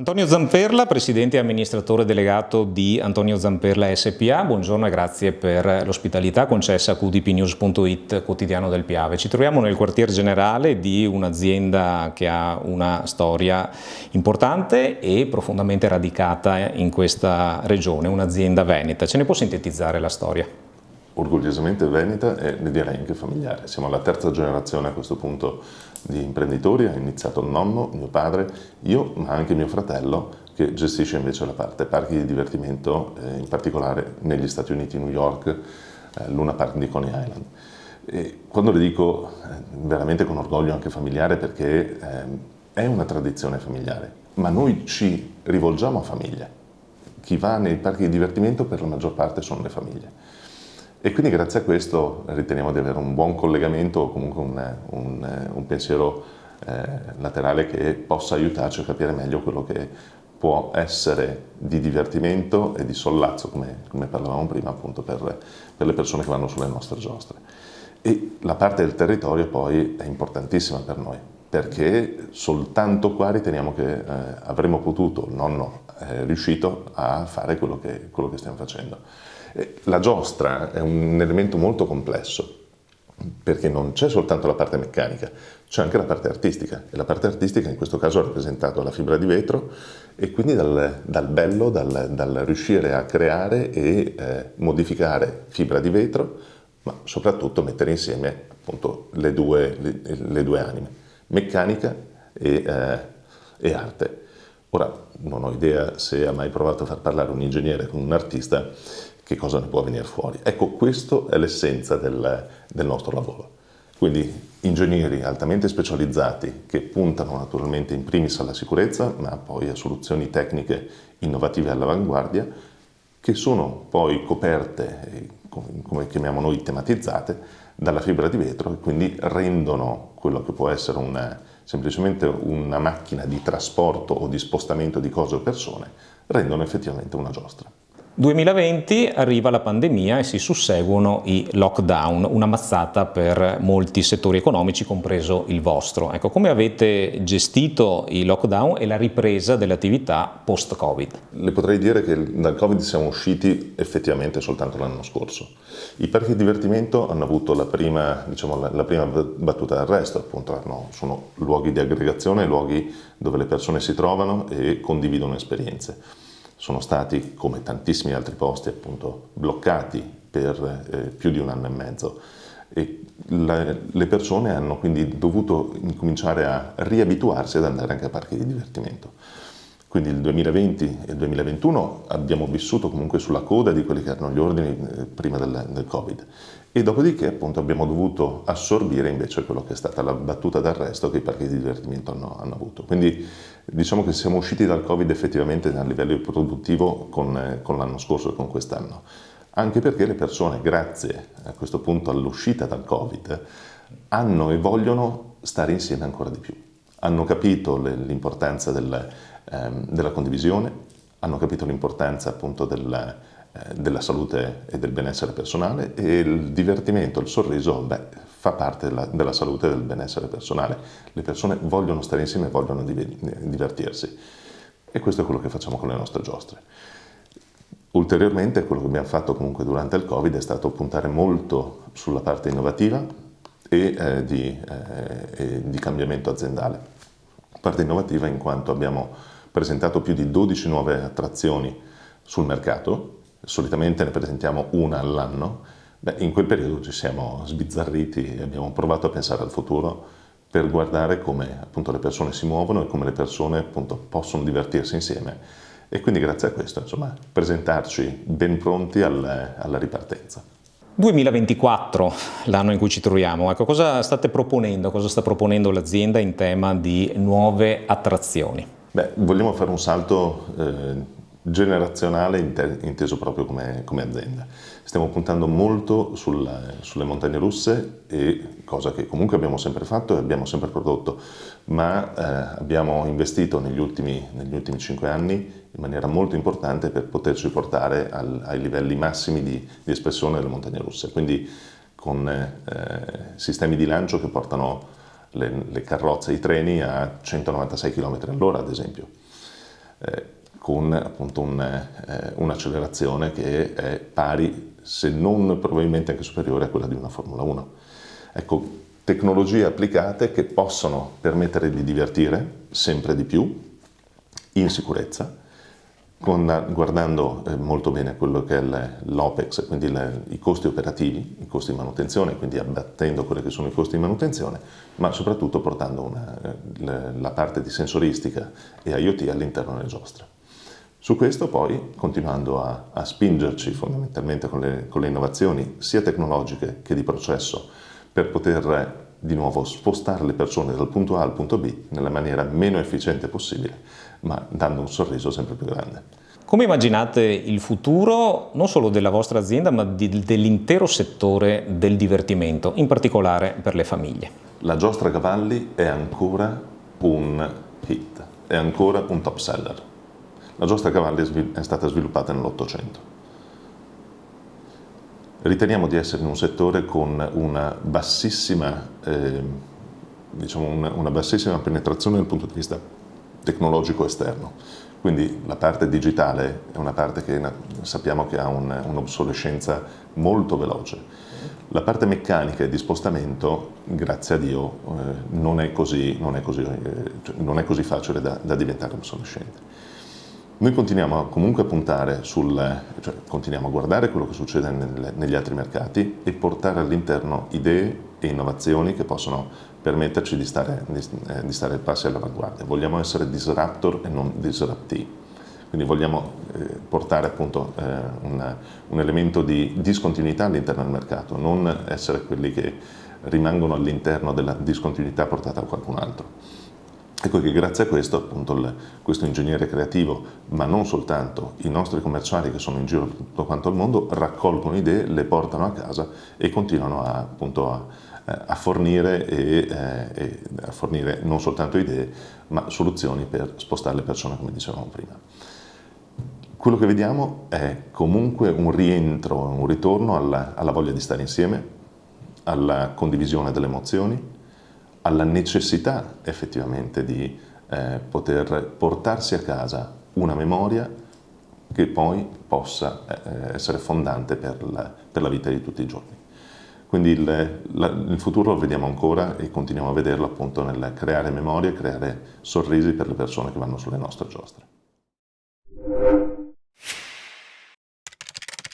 Antonio Zamperla, presidente e amministratore delegato di Antonio Zamperla SPA, buongiorno e grazie per l'ospitalità concessa a qdpnews.it, quotidiano del Piave. Ci troviamo nel quartier generale di un'azienda che ha una storia importante e profondamente radicata in questa regione, un'azienda veneta. Ce ne può sintetizzare la storia? Orgogliosamente veneta e ne direi anche familiare. Siamo alla terza generazione a questo punto di imprenditori, ha iniziato il nonno, mio padre, io, ma anche mio fratello che gestisce invece la parte parchi di divertimento, in particolare negli Stati Uniti, New York, Luna Park di Coney Island. E quando le dico veramente con orgoglio anche familiare perché è una tradizione familiare, ma noi ci rivolgiamo a famiglie. Chi va nei parchi di divertimento per la maggior parte sono le famiglie. E quindi grazie a questo riteniamo di avere un buon collegamento o comunque un pensiero laterale che possa aiutarci a capire meglio quello che può essere di divertimento e di sollazzo, come parlavamo prima, appunto per le persone che vanno sulle nostre giostre. E la parte del territorio poi è importantissima per noi, perché soltanto qua riteniamo che avremmo potuto, il nonno è riuscito a fare quello che stiamo facendo. La giostra è un elemento molto complesso, perché non c'è soltanto la parte meccanica, c'è anche la parte artistica, e la parte artistica in questo caso è rappresentata dalla fibra di vetro e quindi dal bello, dal riuscire a creare e modificare fibra di vetro, ma soprattutto mettere insieme appunto le due anime, meccanica e arte. Ora, non ho idea se ha mai provato a far parlare un ingegnere con un artista, che cosa ne può venire fuori. Ecco, questo è l'essenza del nostro lavoro. Quindi ingegneri altamente specializzati che puntano naturalmente in primis alla sicurezza, ma poi a soluzioni tecniche innovative all'avanguardia, che sono poi coperte, come chiamiamo noi, tematizzate, dalla fibra di vetro e quindi rendono quello che può essere semplicemente una macchina di trasporto o di spostamento di cose o persone, rendono effettivamente una giostra. 2020 arriva la pandemia e si susseguono i lockdown, una mazzata per molti settori economici, compreso il vostro. Ecco, come avete gestito i lockdown e la ripresa delle attività post-Covid? Le potrei dire che dal Covid siamo usciti effettivamente soltanto l'anno scorso. I parchi di divertimento hanno avuto la prima battuta d'arresto, appunto, sono luoghi di aggregazione, luoghi dove le persone si trovano e condividono esperienze. Sono stati, come tantissimi altri posti, appunto, bloccati per più di un anno e mezzo e le persone hanno quindi dovuto incominciare a riabituarsi ad andare anche a parchi di divertimento. Quindi il 2020 e il 2021 abbiamo vissuto comunque sulla coda di quelli che erano gli ordini prima del Covid e dopodiché appunto abbiamo dovuto assorbire invece quello che è stata la battuta d'arresto che i parchi di divertimento hanno avuto. Quindi diciamo che siamo usciti dal Covid effettivamente a livello produttivo con l'anno scorso e con quest'anno, anche perché le persone, grazie a questo punto all'uscita dal Covid, hanno e vogliono stare insieme ancora di più. Hanno capito l'importanza della condivisione, hanno capito l'importanza appunto della salute e del benessere personale e il divertimento, il sorriso, fa parte della salute e del benessere personale. Le persone vogliono stare insieme e vogliono divertirsi e questo è quello che facciamo con le nostre giostre. Ulteriormente quello che abbiamo fatto comunque durante il Covid è stato puntare molto sulla parte innovativa e di cambiamento aziendale. Parte innovativa in quanto abbiamo presentato più di 12 nuove attrazioni sul mercato, solitamente ne presentiamo una all'anno. In quel periodo ci siamo sbizzarriti e abbiamo provato a pensare al futuro per guardare come appunto le persone si muovono e come le persone appunto possono divertirsi insieme e quindi grazie a questo insomma presentarci ben pronti alla ripartenza. 2024, l'anno in cui ci troviamo, ecco, cosa state proponendo, cosa sta proponendo l'azienda in tema di nuove attrazioni? Vogliamo fare un salto generazionale inteso proprio come azienda. Stiamo puntando molto sulle montagne russe, cosa che comunque abbiamo sempre fatto e abbiamo sempre prodotto, ma abbiamo investito negli ultimi 5 anni in maniera molto importante per poterci portare ai livelli massimi di espressione delle montagne russe, quindi con sistemi di lancio che portano le carrozze e i treni a 196 km all'ora ad esempio. con appunto un'accelerazione che è pari, se non probabilmente anche superiore a quella di una Formula 1. Ecco, tecnologie applicate che possono permettere di divertire sempre di più in sicurezza, guardando molto bene quello che è l'OPEX, quindi i costi operativi, i costi di manutenzione, quindi abbattendo quelli che sono i costi di manutenzione, ma soprattutto portando la parte di sensoristica e IoT all'interno delle giostre. Su questo poi, continuando a spingerci fondamentalmente con le innovazioni sia tecnologiche che di processo, per poter di nuovo spostare le persone dal punto A al punto B nella maniera meno efficiente possibile, ma dando un sorriso sempre più grande. Come immaginate il futuro non solo della vostra azienda, ma dell'intero settore del divertimento, in particolare per le famiglie? La giostra cavalli è ancora un hit, è ancora un top seller. La giostra cavalli è stata sviluppata nell'800. Riteniamo di essere in un settore con una bassissima penetrazione dal punto di vista tecnologico esterno. Quindi la parte digitale è una parte che sappiamo che ha un'obsolescenza molto veloce. La parte meccanica e di spostamento, grazie a Dio, non è così facile da diventare obsolescente. Noi continuiamo comunque a puntare continuiamo a guardare quello che succede negli altri mercati e portare all'interno idee e innovazioni che possono permetterci di stare passi all'avanguardia. Vogliamo essere disruptor e non disruptee. Quindi vogliamo portare appunto un elemento di discontinuità all'interno del mercato, non essere quelli che rimangono all'interno della discontinuità portata da qualcun altro. Ecco che grazie a questo, appunto, questo ingegnere creativo, ma non soltanto, i nostri commerciali che sono in giro tutto quanto al mondo, raccolgono idee, le portano a casa e continuano a fornire a fornire non soltanto idee, ma soluzioni per spostare le persone, come dicevamo prima. Quello che vediamo è comunque un rientro, un ritorno alla voglia di stare insieme, alla condivisione delle emozioni, alla necessità effettivamente di poter portarsi a casa una memoria che poi possa essere fondante per la vita di tutti i giorni. Quindi il futuro lo vediamo ancora e continuiamo a vederlo appunto nel creare memorie, creare sorrisi per le persone che vanno sulle nostre giostre.